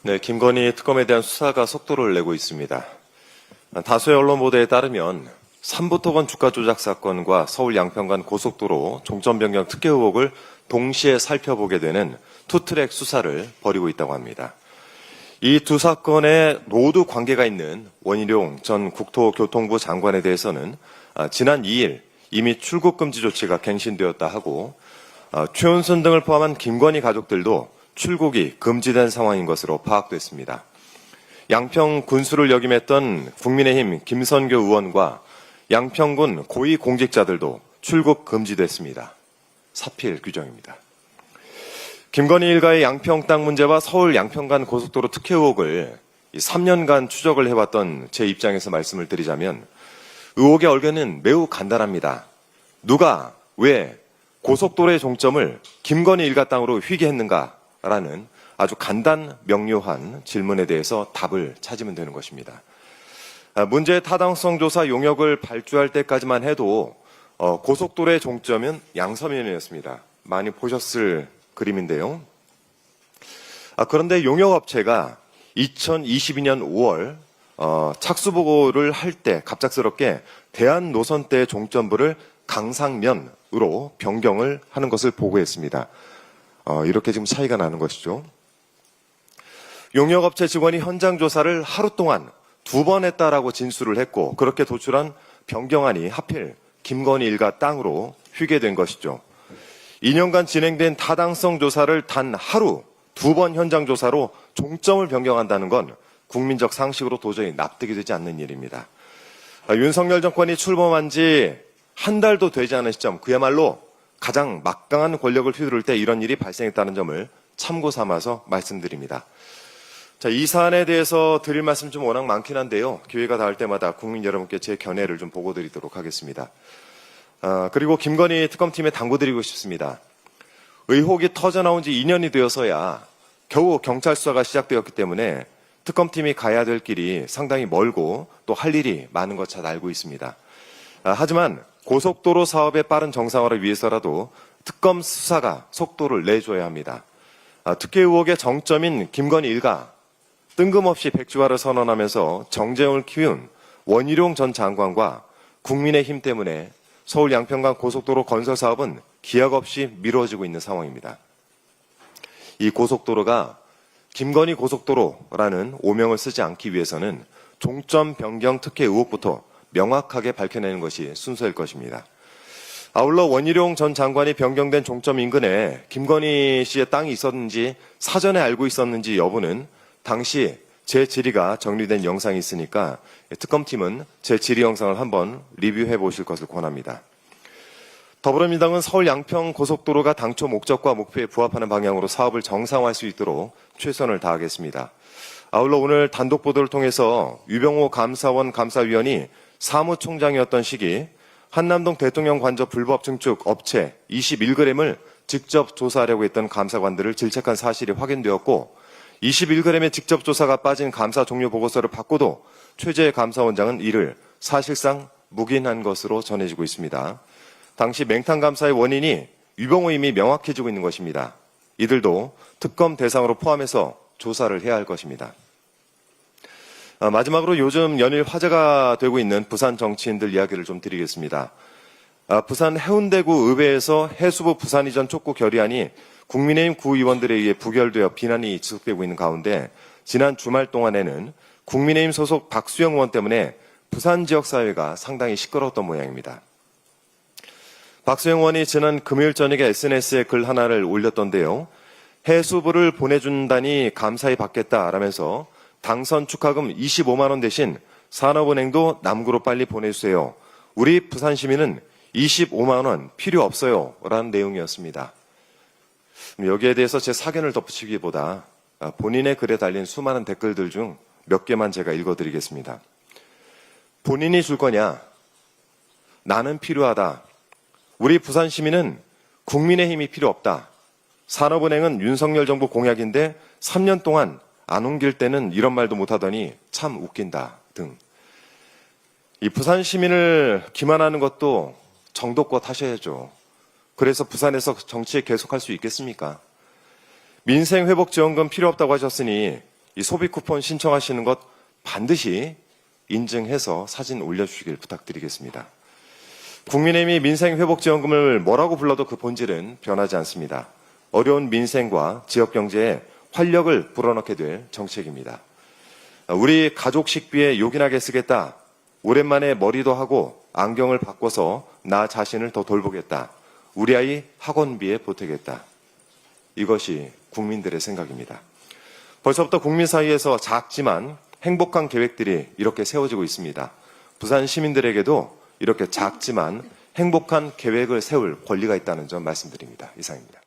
네, 김건희 특검에 대한 수사가 속도를 내고 있습니다. 다수의 언론 보도에 따르면 삼부토건 주가 조작 사건과 서울 양평간 고속도로 종점 변경 특혜 의혹을 동시에 살펴보게 되는 투트랙 수사를 벌이고 있다고 합니다. 이 두 사건에 모두 관계가 있는 원희룡 전 국토교통부 장관에 대해서는 지난 2일 이미 출국 금지 조치가 갱신되었다 하고 최은순 등을 포함한 김건희 가족들도 출국이 금지된 상황인 것으로 파악됐습니다. 양평 군수를 역임했던 국민의힘 김선교 의원과 양평군 고위 공직자들도 출국 금지됐습니다. 사필 규정입니다. 김건희 일가의 양평 땅 문제와 서울 양평간 고속도로 특혜 의혹을 3년간 추적을 해왔던 제 입장에서 말씀을 드리자면 의혹의 얼개는 매우 간단합니다. 누가 왜 고속도로의 종점을 김건희 일가 땅으로 휘게 했는가라는 아주 간단 명료한 질문에 대해서 답을 찾으면 되는 것입니다. 문제의 타당성 조사 용역을 발주할 때까지만 해도 고속도로의 종점은 양서면이었습니다. 많이 보셨을 그림인데요. 그런데 용역업체가 2022년 5월 착수보고를 할 때 갑작스럽게 대한노선대의 종점부를 강상면으로 변경을 하는 것을 보고했습니다. 이렇게 지금 차이가 나는 것이죠. 용역업체 직원이 현장 조사를 하루 동안 2번 했다라고 진술을 했고 그렇게 도출한 변경안이 하필 김건희 일가 땅으로 휘게 된 것이죠. 2년간 진행된 타당성 조사를 단 하루 2번 현장 조사로 종점을 변경한다는 건 국민적 상식으로 도저히 납득이 되지 않는 일입니다. 윤석열 정권이 출범한 지 한 달도 되지 않은 시점, 그야말로 가장 막강한 권력을 휘두를 때 이런 일이 발생했다는 점을 참고 삼아서 말씀드립니다. 자, 이 사안에 대해서 드릴 말씀 좀 워낙 많긴 한데요. 기회가 닿을 때마다 국민 여러분께 제 견해를 좀 보고 드리도록 하겠습니다. 그리고 김건희 특검팀에 당부드리고 싶습니다. 의혹이 터져나온 지 2년이 되어서야 겨우 경찰 수사가 시작되었기 때문에 특검팀이 가야 될 길이 상당히 멀고 또 할 일이 많은 것 잘 알고 있습니다. 하지만 고속도로 사업의 빠른 정상화를 위해서라도 특검 수사가 속도를 내줘야 합니다. 특혜 의혹의 정점인 김건희 일가, 뜬금없이 백지화를 선언하면서 정쟁을 키운 원희룡 전 장관과 국민의힘 때문에 서울 양평간 고속도로 건설 사업은 기약 없이 미뤄지고 있는 상황입니다. 이 고속도로가 김건희 고속도로라는 오명을 쓰지 않기 위해서는 종점 변경 특혜 의혹부터 명확하게 밝혀내는 것이 순서일 것입니다. 아울러 원희룡 전 장관이 변경된 종점 인근에 김건희 씨의 땅이 있었는지 사전에 알고 있었는지 여부는 당시 제 질의가 정리된 영상이 있으니까 특검팀은 제 질의 영상을 한번 리뷰해 보실 것을 권합니다. 더불어민주당은 서울 양평 고속도로가 당초 목적과 목표에 부합하는 방향으로 사업을 정상화할 수 있도록 최선을 다하겠습니다. 아울러 오늘 단독 보도를 통해서 유병호 감사원 감사위원이 사무총장이었던 시기 한남동 대통령 관저 불법 증축 업체 21g을 직접 조사하려고 했던 감사관들을 질책한 사실이 확인되었고 21g의 직접 조사가 빠진 감사 종료 보고서를 받고도 최재 감사원장은 이를 사실상 묵인한 것으로 전해지고 있습니다. 당시 맹탕 감사의 원인이 유병호 임이 명확해지고 있는 것입니다. 이들도 특검 대상으로 포함해서 조사를 해야 할 것입니다. 마지막으로 요즘 연일 화제가 되고 있는 부산 정치인들 이야기를 좀 드리겠습니다. 부산 해운대구 의회에서 해수부 부산 이전 촉구 결의안이 국민의힘 구의원들에 의해 부결되어 비난이 지속되고 있는 가운데 지난 주말 동안에는 국민의힘 소속 박수영 의원 때문에 부산 지역 사회가 상당히 시끄러웠던 모양입니다. 박수영 의원이 지난 금요일 저녁에 SNS에 글 하나를 올렸던데요. 해수부를 보내준다니 감사히 받겠다라면서 당선 축하금 25만 원 대신 산업은행도 남구로 빨리 보내주세요. 우리 부산 시민은 25만 원 필요 없어요. 라는 내용이었습니다. 여기에 대해서 제 사견을 덧붙이기보다 본인의 글에 달린 수많은 댓글들 중 몇 개만 제가 읽어드리겠습니다. 본인이 줄 거냐? 나는 필요하다. 우리 부산 시민은 국민의힘이 필요 없다. 산업은행은 윤석열 정부 공약인데 3년 동안 안 옮길 때는 이런 말도 못하더니 참 웃긴다 등. 이 부산 시민을 기만하는 것도 정도껏 하셔야죠. 그래서 부산에서 정치 계속할 수 있겠습니까? 민생회복지원금 필요 없다고 하셨으니 이 소비 쿠폰 신청하시는 것 반드시 인증해서 사진 올려주시길 부탁드리겠습니다. 국민의힘이 민생회복지원금을 뭐라고 불러도 그 본질은 변하지 않습니다. 어려운 민생과 지역경제에 활력을 불어넣게 될 정책입니다. 우리 가족 식비에 요긴하게 쓰겠다. 오랜만에 머리도 하고 안경을 바꿔서 나 자신을 더 돌보겠다. 우리 아이 학원비에 보태겠다. 이것이 국민들의 생각입니다. 벌써부터 국민 사이에서 작지만 행복한 계획들이 이렇게 세워지고 있습니다. 부산 시민들에게도 이렇게 작지만 행복한 계획을 세울 권리가 있다는 점 말씀드립니다. 이상입니다.